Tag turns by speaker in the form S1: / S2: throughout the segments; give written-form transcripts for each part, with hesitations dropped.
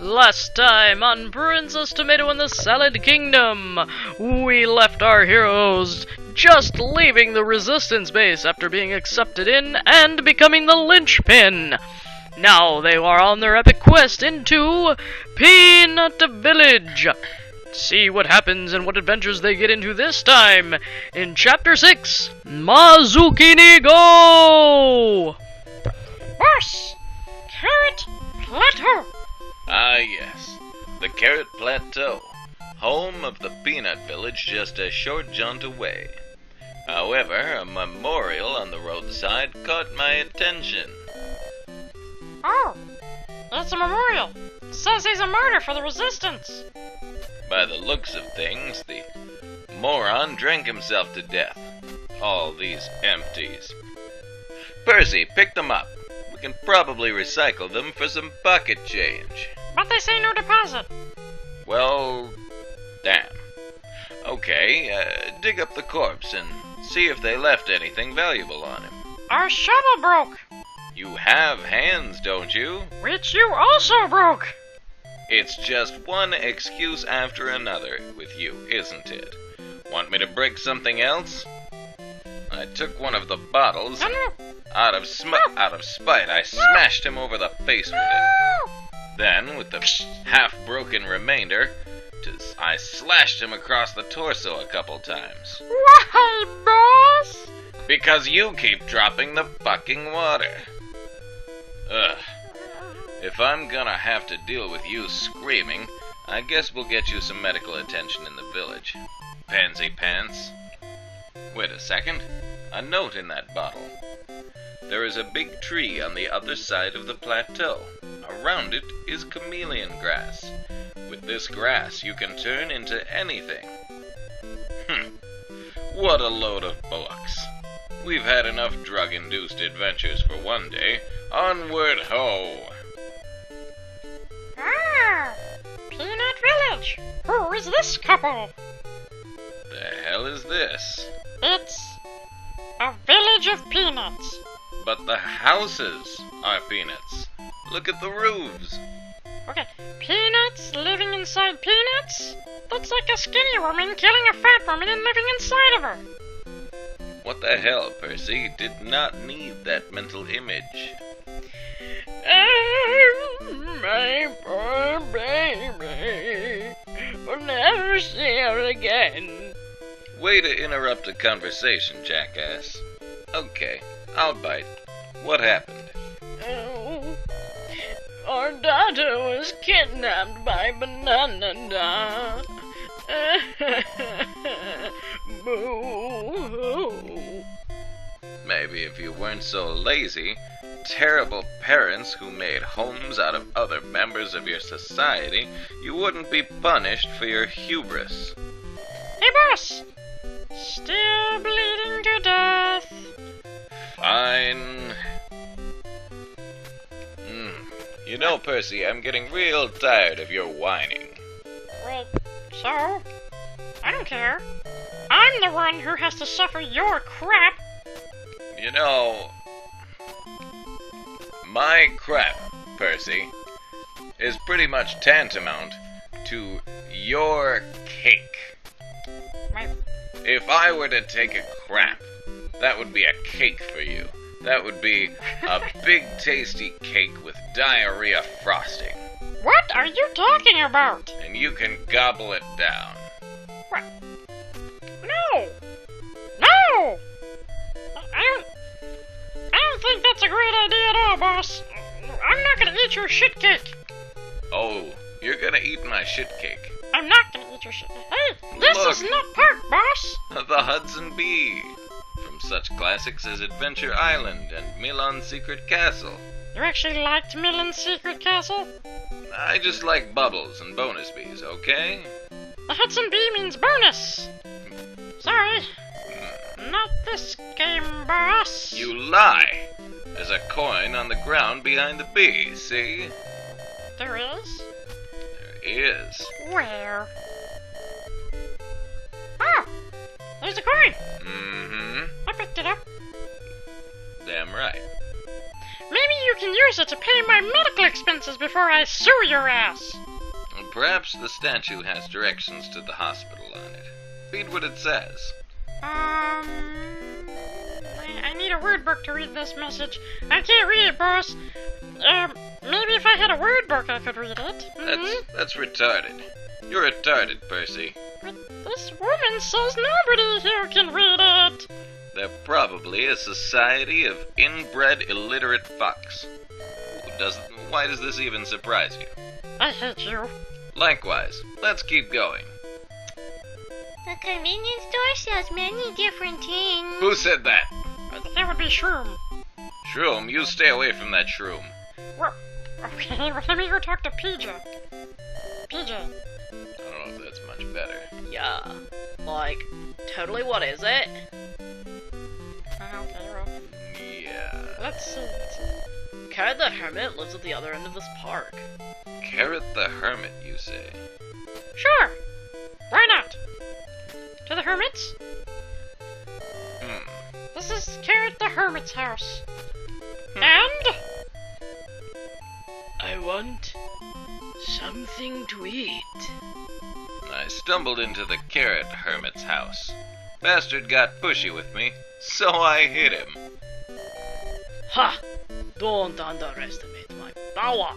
S1: Last time on Princess Tomato and the Salad Kingdom, we left our heroes just leaving the resistance base after being accepted in and becoming the linchpin. Now they are on their epic quest into Peanut Village. See what happens and what adventures they get into this time in Chapter 6, Mazucchini Go!
S2: Boss! Carrot Plateau!
S3: Ah, yes. The Carrot Plateau, home of the Peanut Village just a short jaunt away. However, a memorial on the roadside caught my attention.
S2: Oh, it's a memorial. It says he's a martyr for the resistance.
S3: By the looks of things, the moron drank himself to death. All these empties. Percy, pick them up. We can probably recycle them for some pocket change.
S2: But they say no deposit.
S3: Well, damn. Okay, dig up the corpse and see if they left anything valuable on him.
S2: Our shovel broke.
S3: You have hands, don't you?
S2: Which you also broke.
S3: It's just one excuse after another with you, isn't it? Want me to break something else? I took one of the bottles. Out of spite, I smashed him over the face with it. Then, with the half-broken remainder, I slashed him across the torso a couple times.
S2: Why, boss?
S3: Because you keep dropping the fucking water. Ugh. If I'm gonna have to deal with you screaming, I guess we'll get you some medical attention in the village. Pansy pants. Wait a second. A note in that bottle. There is a big tree on the other side of the plateau. Around it is chameleon grass. With this grass, you can turn into anything. What a load of bullocks. We've had enough drug-induced adventures for one day. Onward ho!
S2: Ah! Peanut Village! Who is this couple?
S3: The hell is this?
S2: It's a village of peanuts.
S3: But the houses are peanuts. Look at the roofs.
S2: Okay, peanuts living inside peanuts? That's like a skinny woman killing a fat woman and living inside of her.
S3: What the hell, Percy? Did not need that mental image.
S1: My poor baby. We'll never see her again.
S3: Way to interrupt a conversation, jackass. Okay, I'll bite. What happened?
S1: Oh, our daughter was kidnapped by Banana. Boo.
S3: Maybe if you weren't so lazy, terrible parents who made homes out of other members of your society, you wouldn't be punished for your hubris.
S2: Hey, boss! Still bleeding to death.
S3: Fine. You know, Percy, I'm getting real tired of your whining.
S2: Well, so? I don't care. I'm the one who has to suffer your crap.
S3: You know, my crap, Percy, is pretty much tantamount to your cake.
S2: My...
S3: If I were to take a crap, that would be a cake for you. That would be a big tasty cake with diarrhea frosting.
S2: What are you talking about?
S3: And you can gobble it down.
S2: What? No! No! I don't think that's a great idea at all, boss. I'm not gonna eat your shit cake.
S3: Oh, you're gonna eat my shit cake.
S2: I'm not gonna eat your shit. Hey, this
S3: Look.
S2: is not Park, boss.
S3: The Hudson Bee. From such classics as Adventure Island and Milan's Secret Castle.
S2: You actually liked Milan's Secret Castle?
S3: I just like bubbles and bonus bees, okay?
S2: The Hudson Bee means bonus. Sorry. Not this game, boss.
S3: You lie! There's a coin on the ground behind the bee, see?
S2: There is?
S3: There is.
S2: Where? Oh! There's a coin!
S3: Mm-hmm.
S2: I picked it up.
S3: Damn right.
S2: Maybe you can use it to pay my medical expenses before I sue your ass.
S3: Perhaps the statue has directions to the hospital on it. Read what it says.
S2: I need a word book to read this message. I can't read it, boss. Maybe if I had a word book I could read it.
S3: That's retarded. You're retarded, Percy.
S2: But this woman says nobody here can read it.
S3: They're probably a society of inbred illiterate fucks. Why does this even surprise you?
S2: I hate you.
S3: Likewise. Let's keep going.
S4: The convenience store sells many different things.
S3: Who said that?
S2: That would be Shroom.
S3: Shroom, you stay away from that shroom.
S2: Well, okay, well, let me go talk to PJ. PJ.
S3: I don't know if that's much better.
S1: Yeah. Like, totally what is it?
S2: Okay, well,
S3: Yeah.
S2: let's see.
S1: Carrot the Hermit lives at the other end of this park.
S3: Carrot the Hermit, you say?
S2: Sure. Why not? To the Hermits? This is Carrot the Hermit's house. And?
S1: I want something to eat.
S3: I stumbled into the Carrot Hermit's house. Bastard got pushy with me, so I hit him.
S1: Ha! Don't underestimate my power.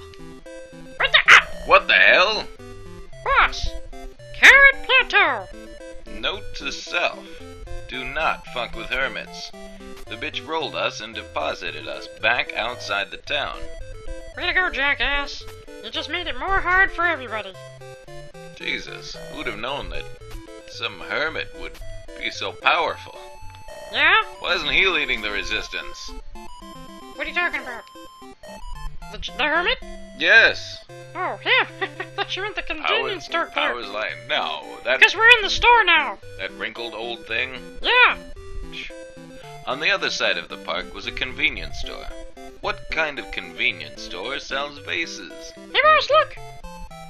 S3: What the hell?
S2: Boss! Carrot Plateau!
S3: Note to self. Do not fuck with hermits. The bitch rolled us and deposited us back outside the town.
S2: Way to go, jackass. You just made it more hard for everybody.
S3: Jesus, who'd have known that some hermit would be so powerful?
S2: Yeah?
S3: Why isn't he leading the resistance?
S2: What are you talking about? The Hermit?
S3: Yes.
S2: Oh, him! I thought you meant the convenience store
S3: I
S2: clerk.
S3: was like, no, that
S2: Because we're in the store now.
S3: that wrinkled old thing.
S2: Yeah.
S3: On the other side of the park was a convenience store. What kind of convenience store sells vases?
S2: Hey, boss, look!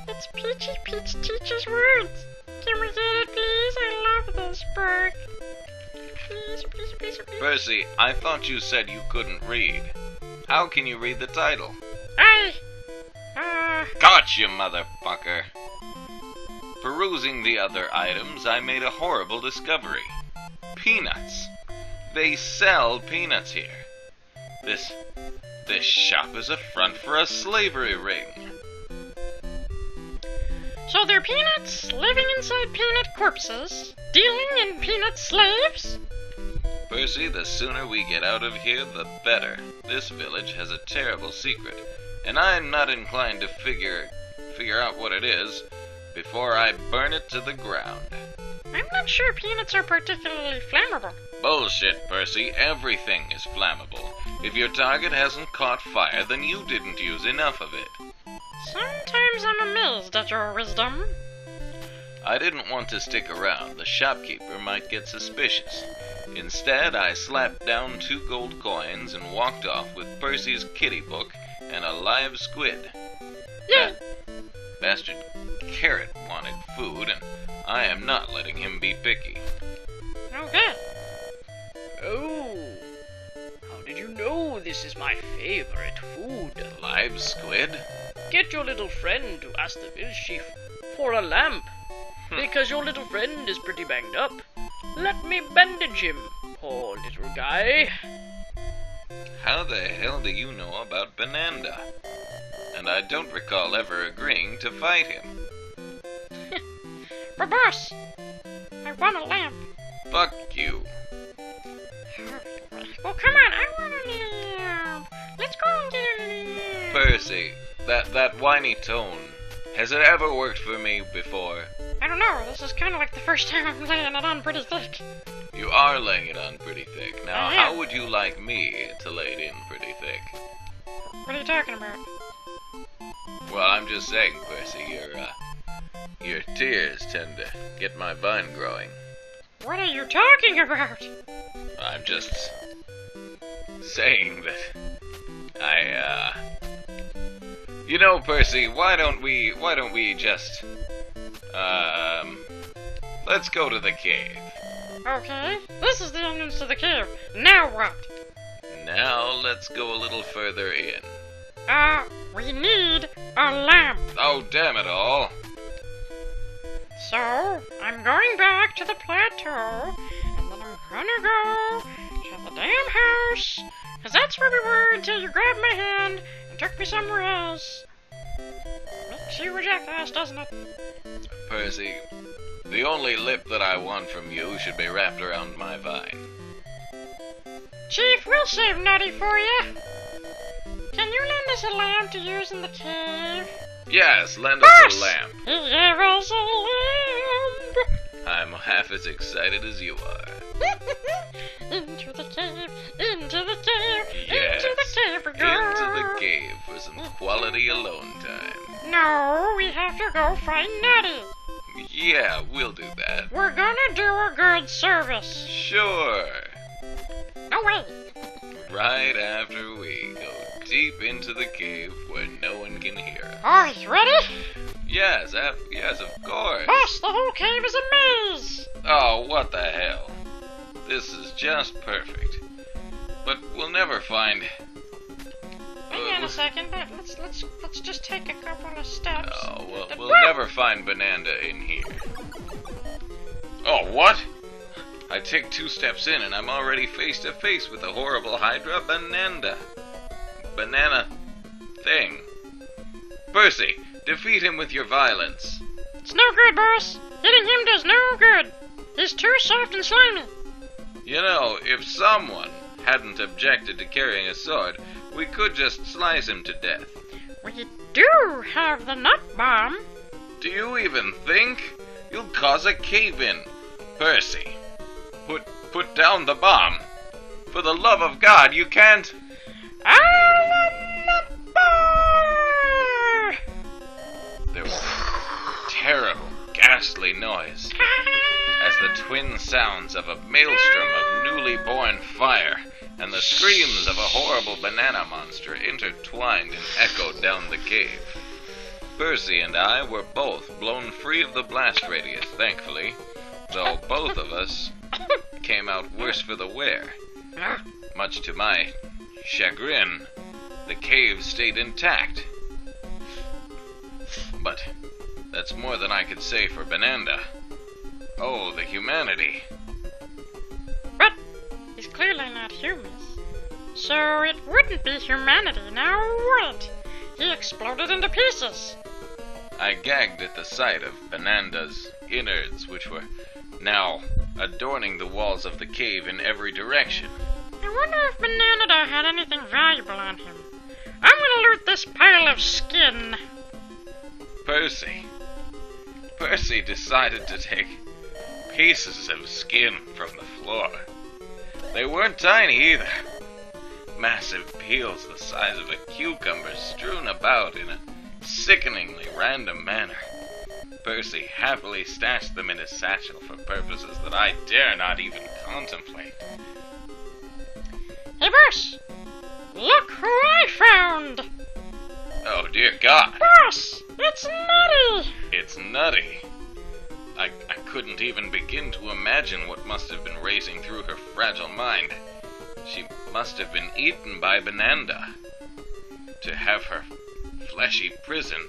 S2: It's Peachy Peach Teacher's Words. Can we get it, please? I love this book. Please, please, please, please.
S3: Percy, I thought you said you couldn't read. How can you read the title? Got you, motherfucker! Perusing the other items, I made a horrible discovery. Peanuts. They sell peanuts here. This shop is a front for a slavery ring.
S2: So they're peanuts living inside peanut corpses, dealing in peanut slaves?
S3: Percy, the sooner we get out of here, the better. This village has a terrible secret, and I'm not inclined to figure out what it is before I burn it to the ground.
S2: I'm not sure peanuts are particularly flammable.
S3: Bullshit, Percy. Everything is flammable. If your target hasn't caught fire, then you didn't use enough of it.
S2: Sometimes I'm amazed at your wisdom.
S3: I didn't want to stick around. The shopkeeper might get suspicious. Instead, I slapped down 2 gold coins and walked off with Percy's kitty book and a live squid.
S2: Yay!
S3: Bastard Carrot wanted food, and I am not letting him be picky.
S2: Okay.
S1: Oh, how did you know this is my favorite food?
S3: Live squid?
S1: Get your little friend to ask the village chief for a lamp, because your little friend is pretty banged up. Let me bandage him, poor little guy.
S3: How the hell do you know about Bananda? And I don't recall ever agreeing to fight him.
S2: But boss, I want a lamp.
S3: Fuck you.
S2: Well, come on, I want a lamp. Let's go and get a lamp.
S3: Percy, that whiny tone. Has it ever worked for me before?
S2: I don't know, this is kind of like the first time I'm laying it on pretty thick.
S3: You are laying it on pretty thick. Now,
S2: I am.
S3: how would you like me to lay it in pretty thick?
S2: What are you talking about?
S3: Well, I'm just saying, Percy, your tears tend to get my vine growing.
S2: What are you talking about?
S3: I'm just saying that you know, Percy, why don't we just let's go to the cave.
S2: Okay, this is the entrance to the cave. Now what?
S3: Now let's go a little further in.
S2: We need a lamp.
S3: Oh, damn it all.
S2: So, I'm going back to the plateau, and then I'm gonna go to the damn house, 'cause that's where we were until you grabbed my hand and took me somewhere else. Makes you a jackass, doesn't it?
S3: Percy, the only lip that I want from you should be wrapped around my vine.
S2: Chief, we'll save Nutty for you. Can you lend us a lamp to use in the cave?
S3: Yes, lend us a lamp.
S2: He gave us a lamp.
S3: I'm half as excited as you are.
S2: Into the cave, into the cave,
S3: Yes,
S2: into the cave we go.
S3: into the cave for some quality alone time.
S2: No, we have to go find Nutty.
S3: Yeah, we'll do that.
S2: We're gonna do a good service.
S3: Sure.
S2: No way.
S3: Right after we go deep into the cave where no one can hear us.
S2: Are you ready?
S3: Yes, yes, of course.
S2: Boss, the whole cave is a maze.
S3: Oh, what the hell? This is just perfect. But we'll never find...
S2: Hang on a second, but let's just take a couple of steps.
S3: Oh, well, we'll never find Bananda in here. Oh, what? I take 2 steps in and I'm already face to face with the horrible Hydra Bananda. Banana thing. Percy, defeat him with your violence.
S2: It's no good, boss. Hitting him does no good. He's too soft and slimy.
S3: You know, if someone hadn't objected to carrying a sword, we could just slice him to death.
S2: We do have the nut bomb.
S3: Do you even think? You'll cause a cave-in. Percy, put down the bomb. For the love of God, you can't... There was a terrible, ghastly noise as the twin sounds of a maelstrom of newly born fire and the screams of a horrible banana monster intertwined and echoed down the cave. Percy and I were both blown free of the blast radius, thankfully, though both of us came out worse for the wear. Much to my chagrin, the cave stayed intact. But that's more than I could say for Bananda. Oh, the humanity.
S2: But he's clearly not human. So it wouldn't be humanity, now would it? He exploded into pieces.
S3: I gagged at the sight of Bananda's innards, which were now adorning the walls of the cave in every direction.
S2: I wonder if Banana had anything valuable on him. I'm gonna loot this pile of skin.
S3: Percy decided to take pieces of skin from the floor. They weren't tiny either. Massive peels the size of a cucumber strewn about in a sickeningly random manner. Percy happily stashed them in his satchel for purposes that I dare not even contemplate.
S2: Hey, boss! Look who I found!
S3: Oh, dear God.
S2: Boss! It's Nutty!
S3: It's Nutty. I couldn't even begin to imagine what must have been racing through her fragile mind. She must have been eaten by Bananda. To have her fleshy prison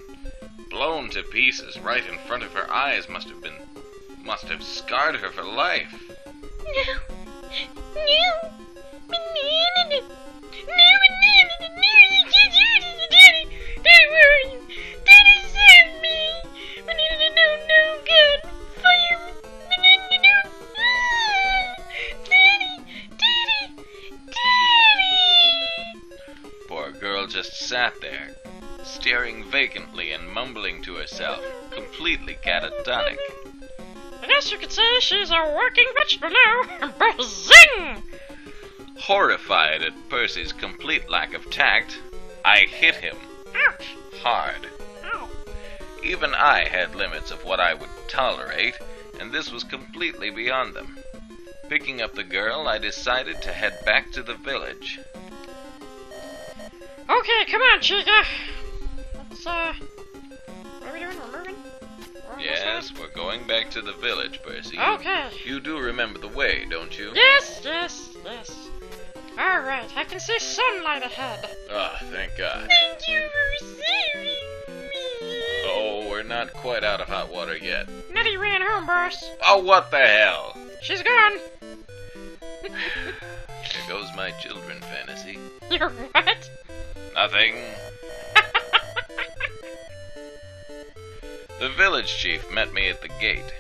S3: blown to pieces right in front of her eyes must have scarred her for life.
S4: No. No. Banana. No, Banana. No, you can't do it, Daddy. Don't worry. Daddy saved me. Banana, no good. Fire me. Banana, no. Daddy.
S3: Poor girl just sat there, staring vacantly and mumbling to herself, completely catatonic.
S2: I guess you could say she's a working vegetable now. Bazing!
S3: Horrified at Percy's complete lack of tact, I hit him.
S2: Ouch!
S3: Hard.
S2: Ow.
S3: Even I had limits of what I would tolerate, and this was completely beyond them. Picking up the girl, I decided to head back to the village.
S2: Okay, come on, Chica. Let's, what are we doing? We're moving?
S3: Yes, we're going back to the village, Percy.
S2: Okay.
S3: You do remember the way, don't you?
S2: Yes. Alright, I can see sunlight ahead.
S3: Ah, thank God.
S4: Thank you for saving me.
S3: Oh, we're not quite out of hot water yet.
S2: Nettie ran home, boss.
S3: Oh, what the hell?
S2: She's gone.
S3: Here goes my children fantasy.
S2: You're what?
S3: Nothing. The village chief met me at the gate.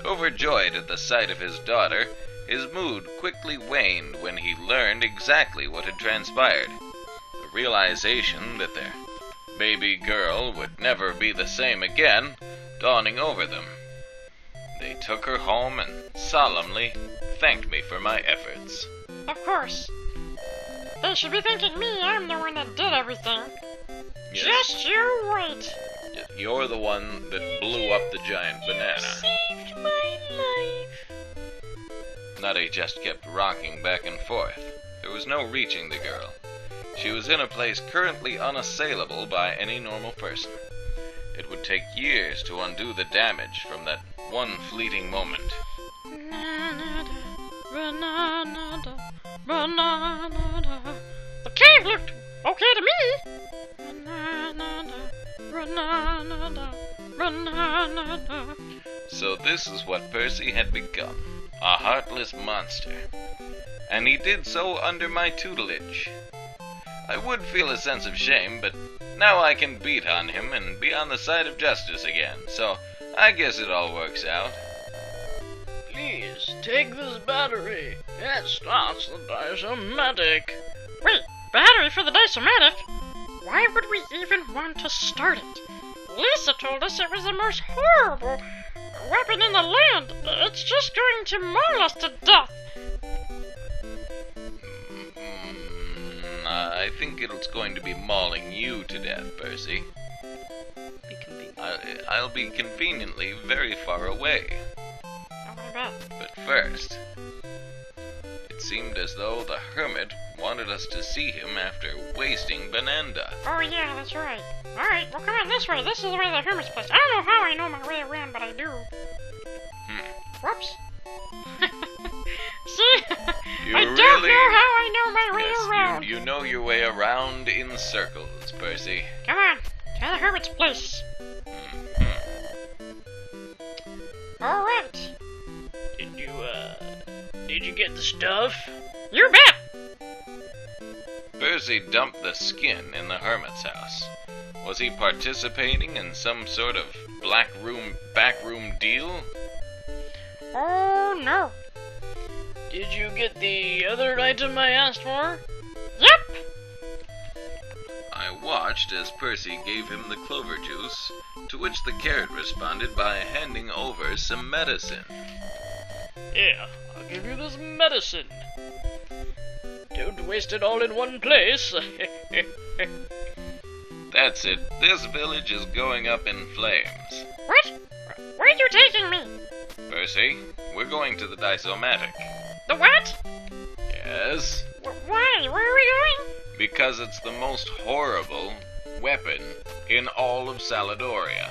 S3: Overjoyed at the sight of his daughter, his mood quickly waned when he learned exactly what had transpired. The realization that their baby girl would never be the same again dawning over them. They took her home and solemnly thanked me for my efforts.
S2: Of course. They should be thanking me. I'm the one that did everything.
S3: Yes,
S2: Just you wait.
S3: you're the one that blew up the giant banana.
S4: Saved my life.
S3: Nutty just kept rocking back and forth. There was no reaching the girl. She was in a place currently unassailable by any normal person. It would take years to undo the damage from that one fleeting moment.
S2: The cave looked okay to me.
S3: So this is what Percy had become, a heartless monster. And he did so under my tutelage. I would feel a sense of shame, but now I can beat on him and be on the side of justice again, so I guess it all works out.
S1: Please, take this battery. It starts the disomatic.
S2: Wait, battery for the disomatic? Why would we even want to start it? Lisa told us it was the most horrible weapon in the land. It's just going to maul us to death.
S3: I think it's going to be mauling you to death, Percy.
S1: Be convenient.
S3: I'll be conveniently very far away.
S2: Oh, I bet.
S3: But first, it seemed as though the hermit wanted us to see him after wasting Benanda.
S2: Oh, yeah, that's right. Alright, well, come on this way. This is the way to the hermit's place. I don't know how I know my way around, but I do. Whoops. See? I don't know how I know my way around.
S3: You know your way around in circles, Percy.
S2: Come on, to the hermit's place. Alright.
S1: Did you get the stuff?
S2: You bet.
S3: Percy dumped the skin in the hermit's house. Was he participating in some sort of backroom deal?
S2: Oh, no.
S1: Did you get the other item I asked for?
S2: Yep.
S3: I watched as Percy gave him the clover juice, to which the carrot responded by handing over some medicine.
S1: Yeah, I'll give you this medicine. Don't waste it all in one place.
S3: That's it. This village is going up in flames.
S2: What? Where are you taking me?
S3: Percy, we're going to the disomatic.
S2: The what?
S3: Yes?
S2: Why? Where are we going?
S3: Because it's the most horrible weapon in all of Saladoria.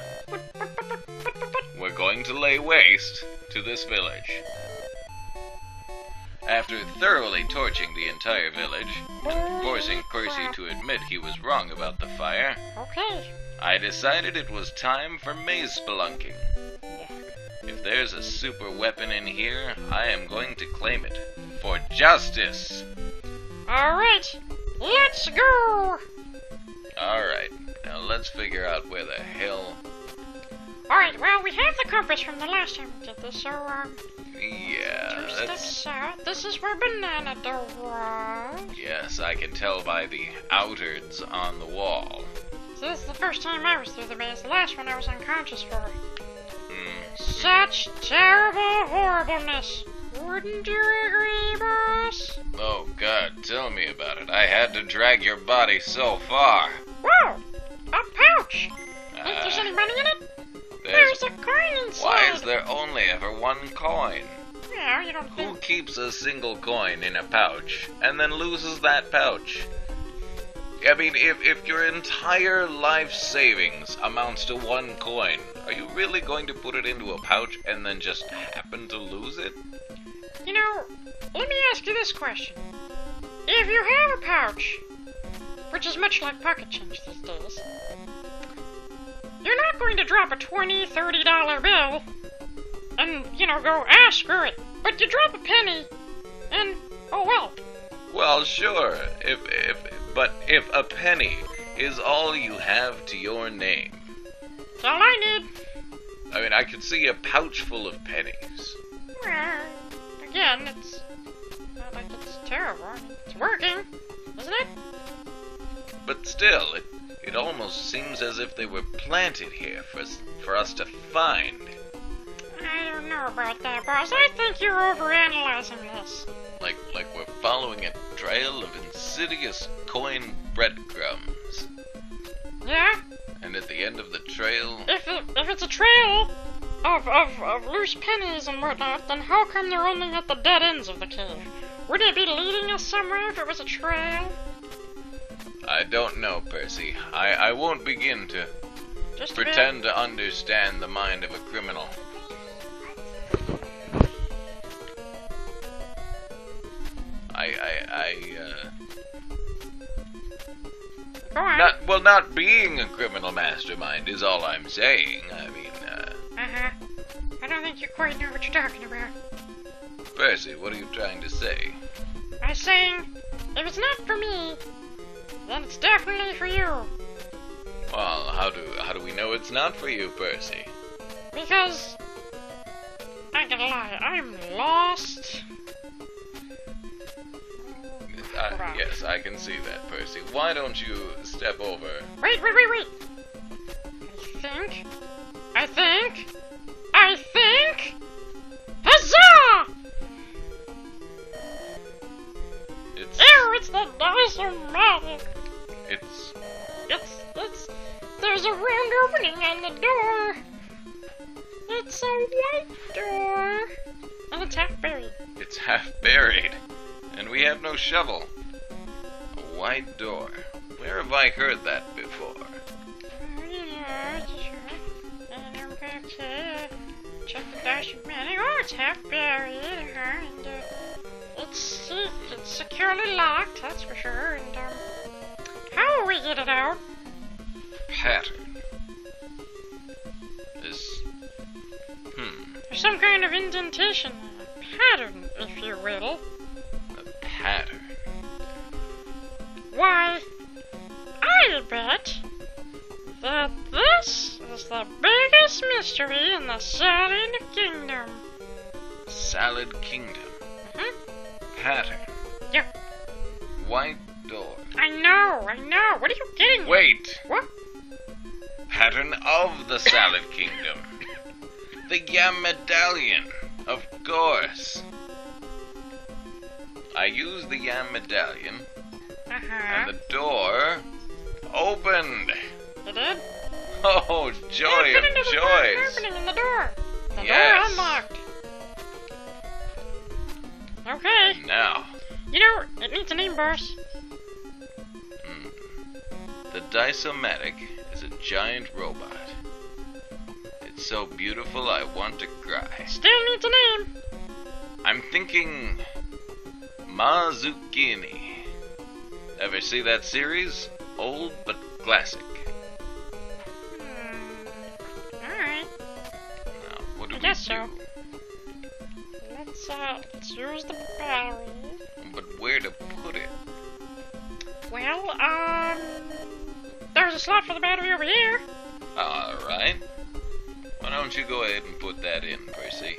S3: We're going to lay waste to this village. After thoroughly torching the entire village, and forcing Percy to admit he was wrong about the fire,
S2: Okay.
S3: I decided it was time for maze spelunking. If there's a super weapon in here, I am going to claim it. For justice!
S2: Alright, let's go!
S3: Alright, now let's figure out where the hell...
S2: Alright, well, we have the compass from the last time we did this, so,
S3: Yeah,
S2: to the
S3: that's...
S2: south, this is where Banana was.
S3: Yes, I can tell by the outards on the wall.
S2: So this is the first time I was through the maze. The last one I was unconscious for. Such terrible horribleness. Wouldn't you agree, boss?
S3: Oh god, tell me about it. I had to drag your body so far.
S2: Whoa! A pouch! Think there's any money in it? There's a coin inside.
S3: Why is there only ever one coin?
S2: Well, you don't
S3: Who
S2: think...
S3: keeps a single coin in a pouch and then loses that pouch? I mean, if your entire life savings amounts to one coin, are you really going to put it into a pouch and then just happen to lose it?
S2: You know, let me ask you this question. if you have a pouch, which is much like pocket change these days, you're not going to drop a $20, $30 bill and, go, screw it. But you drop a penny, and, oh well.
S3: Well, sure, but if a penny is all you have to your name.
S2: That's all I need.
S3: I mean, I could see a pouch full of pennies.
S2: Well, again, it's not like it's terrible. I mean, it's working, isn't it?
S3: But still, it almost seems as if they were planted here for us to find.
S2: I don't know about that, boss. I think you're overanalyzing this.
S3: Like we're following a trail of insidious coin breadcrumbs.
S2: Yeah?
S3: And at the end of the trail...
S2: If it's a trail of loose pennies and whatnot, then how come they're only at the dead ends of the cave? Wouldn't it be leading us somewhere if it was a trail?
S3: I don't know, Percy. I won't begin to
S2: Just
S3: pretend to understand the mind of a criminal.
S2: Go on.
S3: Not being a criminal mastermind is all I'm saying. I mean,
S2: Uh-huh. I don't think you quite know what you're talking about.
S3: Percy, what are you trying to say?
S2: I'm saying, if it's not for me, then it's definitely for you.
S3: Well, how do we know it's not for you, Percy?
S2: Because, I ain't gonna lie, I'm lost.
S3: Yes, I can see that, Percy. Why don't you step over?
S2: Wait. I think. Huzzah! It's the dice-o-matic.
S3: It's...
S2: There's a round opening on the door. It's a white door. And it's half buried.
S3: It's half buried. And we have no shovel. A wide door. Where have I heard that before?
S2: Yeah, sure. And I'm going to check the dice-o-matic. Oh, it's half buried. And it's securely locked, that's for sure. And how will we get it out?
S3: Pattern.
S2: There's some kind of indentation, a pattern, if you will.
S3: A pattern.
S2: Why, I bet that this is the biggest mystery in the Salad Kingdom.
S3: Salad Kingdom. Pattern.
S2: Yeah.
S3: White door.
S2: I know. What are you getting at?
S3: Wait.
S2: What?
S3: Pattern of the Salad Kingdom. The Yam Medallion, of course. I used the Yam Medallion, and the door opened.
S2: It did?
S3: Oh, joy of joys!
S2: Opening in the door. The
S3: Yes.
S2: door unlocked. Okay.
S3: And now,
S2: It needs a name, boss.
S3: the Dice-O-Matic is a giant robot. It's so beautiful I want to cry.
S2: Still needs a name.
S3: I'm thinking Mazucchini. Ever see that series? Old but classic.
S2: Alright.
S3: Now, what do
S2: I
S3: we
S2: guess
S3: do?
S2: so. Let's use the battery.
S3: But where to put it?
S2: Well, there's a slot for the battery over here.
S3: Alright. Why don't you go ahead and put that in, Percy?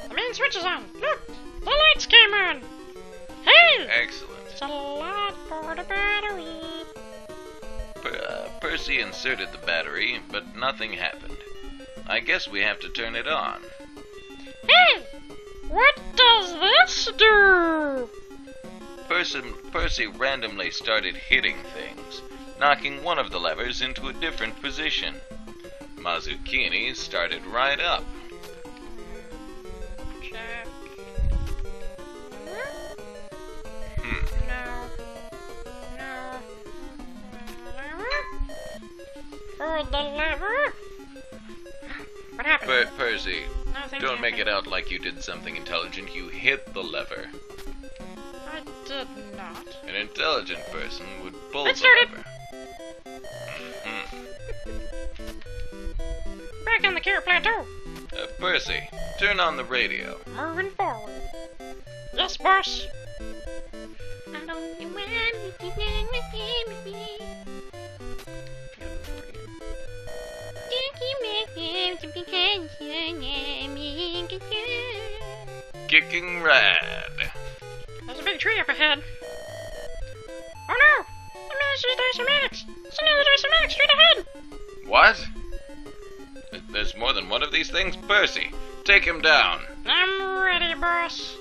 S2: The main switch is on. Look, the lights came on. Hey!
S3: Excellent.
S2: It's a lot for the battery.
S3: Percy inserted the battery, but nothing happened. I guess we have to turn it on.
S2: Hey! What does this do?
S3: Percy randomly started hitting things, knocking one of the levers into a different position. Mazucchini started right up.
S2: Check. No. Hold the lever. What happened?
S3: Percy,
S2: Nothing
S3: don't make it
S2: happened.
S3: out like you did something intelligent. You hit the lever.
S2: I did not.
S3: An intelligent person would pull
S2: Let's
S3: the
S2: start it.
S3: lever.
S2: Back on the carrot plateau.
S3: Percy, turn on the radio.
S2: Moving forward. Yes, boss.
S4: I don't want
S3: Kicking rad.
S2: There's a big tree up ahead. Oh no! I managed to Dysomatics! It's another Dysomatics straight ahead!
S3: What? There's more than one of these things? Percy, take him down.
S2: I'm ready, boss.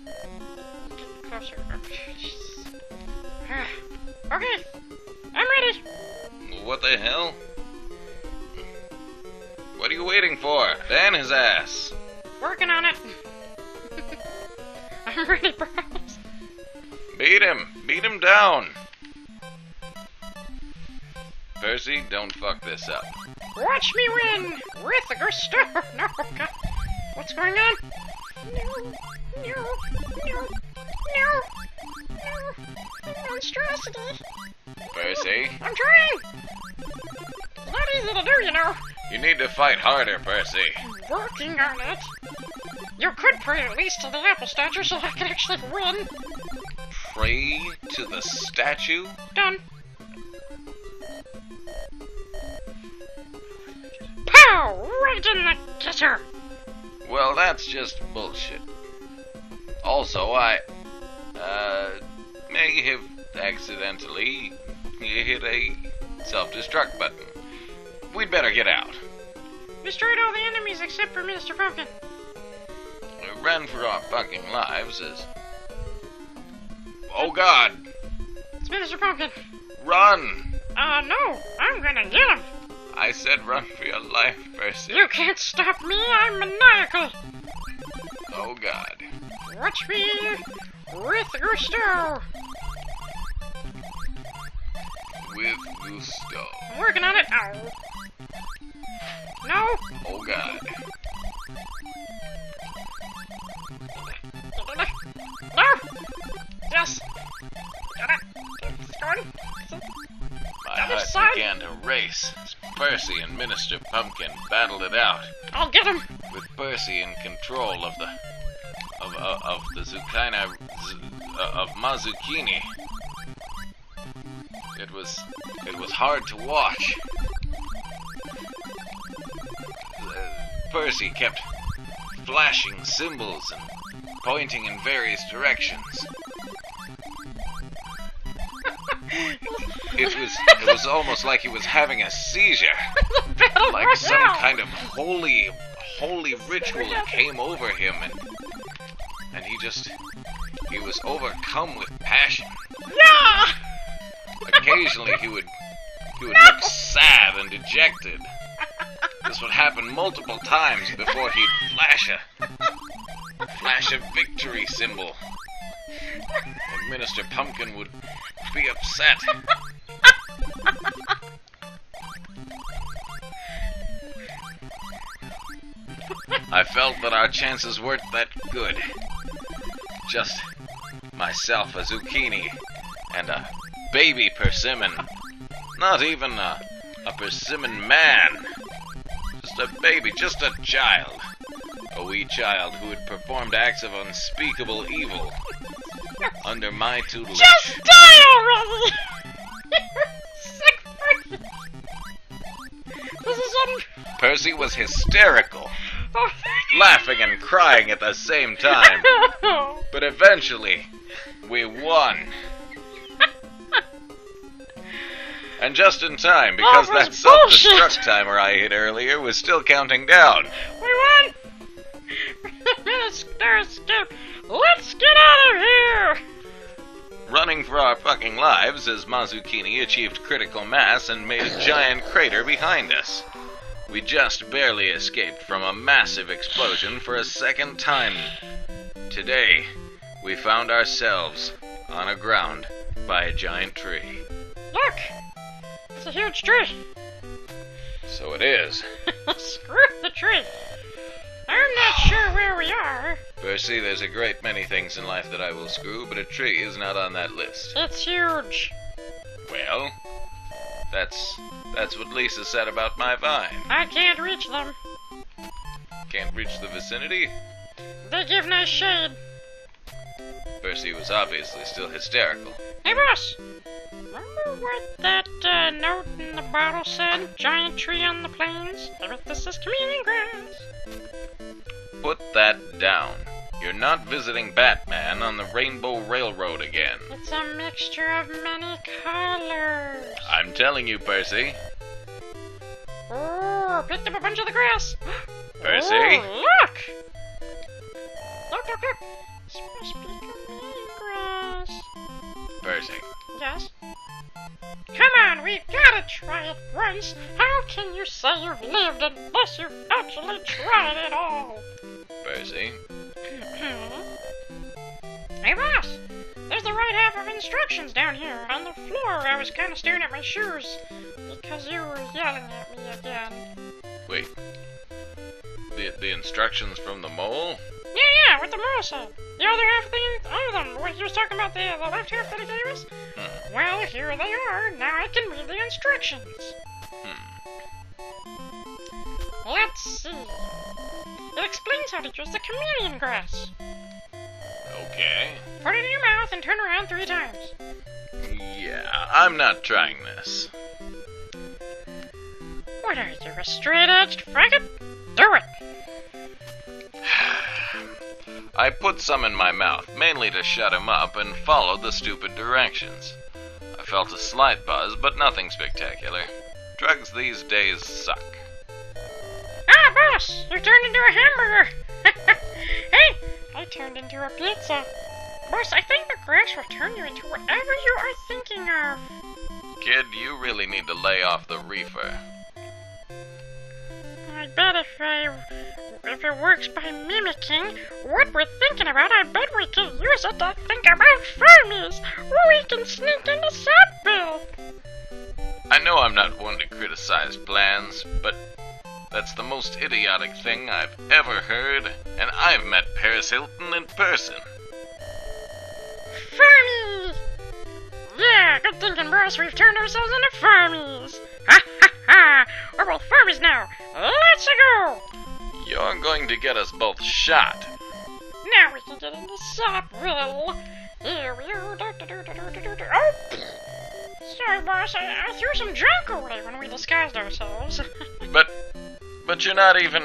S2: Get closer. Okay, I'm ready.
S3: What the hell? What are you waiting for? Dan his ass.
S2: Working on it. I'm ready, boss.
S3: Beat him. Beat him down. Percy, don't fuck this up.
S2: Watch me win with the gusto. No, God. What's going on? No. Monstrosity.
S3: Percy,
S2: I'm trying. It's not easy to do, you know.
S3: you need to fight harder, Percy.
S2: Working on it. You could pray at least to the apple statue so I could actually win.
S3: Pray to the statue?
S2: Done. Pow! Right in the kisser.
S3: Well, that's just bullshit. Also, I may have accidentally hit a self-destruct button. We'd better get out.
S2: Destroyed all the enemies except for Mr. Pumpkin.
S3: We ran for our fucking lives as... Oh God!
S2: It's Mr. Pumpkin.
S3: Run!
S2: No. I'm gonna get him.
S3: I said run for your life, Percy.
S2: You can't stop me. I'm maniacal.
S3: Oh God.
S2: Watch me with gusto.
S3: With gusto.
S2: I'm working on it. Ow. No.
S3: Oh God.
S2: No. Yes. Got it. It's going.
S3: My
S2: Other
S3: heart
S2: side.
S3: began to race as Percy and Minister Pumpkin battled it out,
S2: I'll get him.
S3: with Percy in control of the Zucchini of Mazucchini. It was hard to watch. Percy kept flashing symbols and pointing in various directions. It was almost like he was having a seizure.
S2: Battle
S3: Like some
S2: Royale.
S3: kind of holy ritual that came over him, and he was overcome with passion.
S2: Yeah.
S3: Occasionally he would look sad and dejected. This would happen multiple times before he'd flash a victory symbol. And Minister Pumpkin would be upset. I felt that our chances weren't that good. Just myself, a zucchini, and a baby persimmon. Not even a persimmon man. Just a baby, just a child. A wee child who had performed acts of unspeakable evil under my tutelage.
S2: Just die already. You're sick person. This is
S3: Percy was hysterical,
S2: Oh.
S3: laughing and crying at the same time. But eventually, we won. And just in time, because
S2: That
S3: that
S2: was
S3: self-destruct
S2: bullshit.
S3: timer I hit earlier was still counting down.
S2: We won. Let's get out of here.
S3: Running for our fucking lives as Mazucchini achieved critical mass and made a giant crater behind us. We just barely escaped from a massive explosion for a second time. Today, we found ourselves on a ground by a giant tree.
S2: Look, it's a huge tree.
S3: So it is.
S2: Screw the tree. I'm not sure where we are,
S3: Percy, there's a great many things in life that I will screw, but a tree is not on that list.
S2: It's huge.
S3: Well, that's what Lisa said about my vine.
S2: I can't reach them.
S3: Can't reach the vicinity?
S2: They give nice shade.
S3: Percy was obviously still hysterical.
S2: Hey, boss! Remember what that note in the bottle said? Giant tree on the plains? I bet this is chameleon grass.
S3: Put that down. You're not visiting Batman on the Rainbow Railroad again.
S2: It's a mixture of many colors.
S3: I'm telling you, Percy.
S2: Oh, picked up a bunch of the grass.
S3: Percy?
S2: Oh, look! Look. This must be chameleon grass.
S3: Percy.
S2: Yes? Come on, we've gotta try it once. How can you say you've lived unless you've actually tried it all?
S3: Percy.
S2: Hey, boss! There's the right half of instructions down here. On the floor, I was kind of staring at my shoes because you were yelling at me again.
S3: Wait. The instructions from the mole?
S2: Yeah, what the mole said. The other half of them, what you was talking about, the left half that he gave us? Well, here they are. Now I can read the instructions. Let's see. It explains how to use the chameleon grass.
S3: Okay.
S2: Put it in your mouth and turn around 3 times.
S3: Yeah, I'm not trying this.
S2: What are you, a straight-edged faggot? Do it!
S3: I put some in my mouth, mainly to shut him up, and followed the stupid directions. I felt a slight buzz, but nothing spectacular. Drugs these days suck.
S2: Ah, boss! You turned into a hamburger! Hey! I turned into a pizza. Boss, I think the grass will turn you into whatever you are thinking of.
S3: Kid, you really need to lay off the reefer.
S2: I bet if it works by mimicking what we're thinking about, I bet we can use it to think about farmies. We can sneak into supple.
S3: I know I'm not one to criticize plans, but that's the most idiotic thing I've ever heard, and I've met Paris Hilton in person.
S2: Farmy! Yeah, good thinking, boss. We've turned ourselves into farmies. Ha ha ha! We're both farmies now. Let's go!
S3: You're going to get us both shot.
S2: Now we can get into supple. Here we go. Oh! Sorry, boss. I threw some junk away when we disguised ourselves.
S3: But you're not even...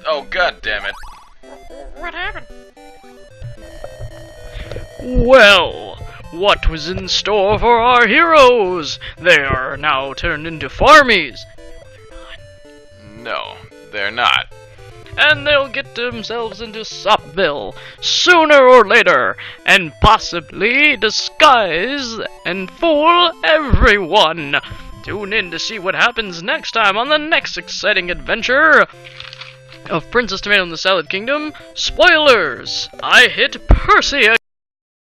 S3: Oh, god damn it.
S2: What happened?
S1: Well, what was in store for our heroes? They are now turned into farmies.
S3: No, they're not.
S1: And they'll get themselves into supple sooner or later, and possibly disguise and fool everyone. Tune in to see what happens next time on the next exciting adventure of Princess Tomato and the Salad Kingdom. Spoilers! I hit Percy again.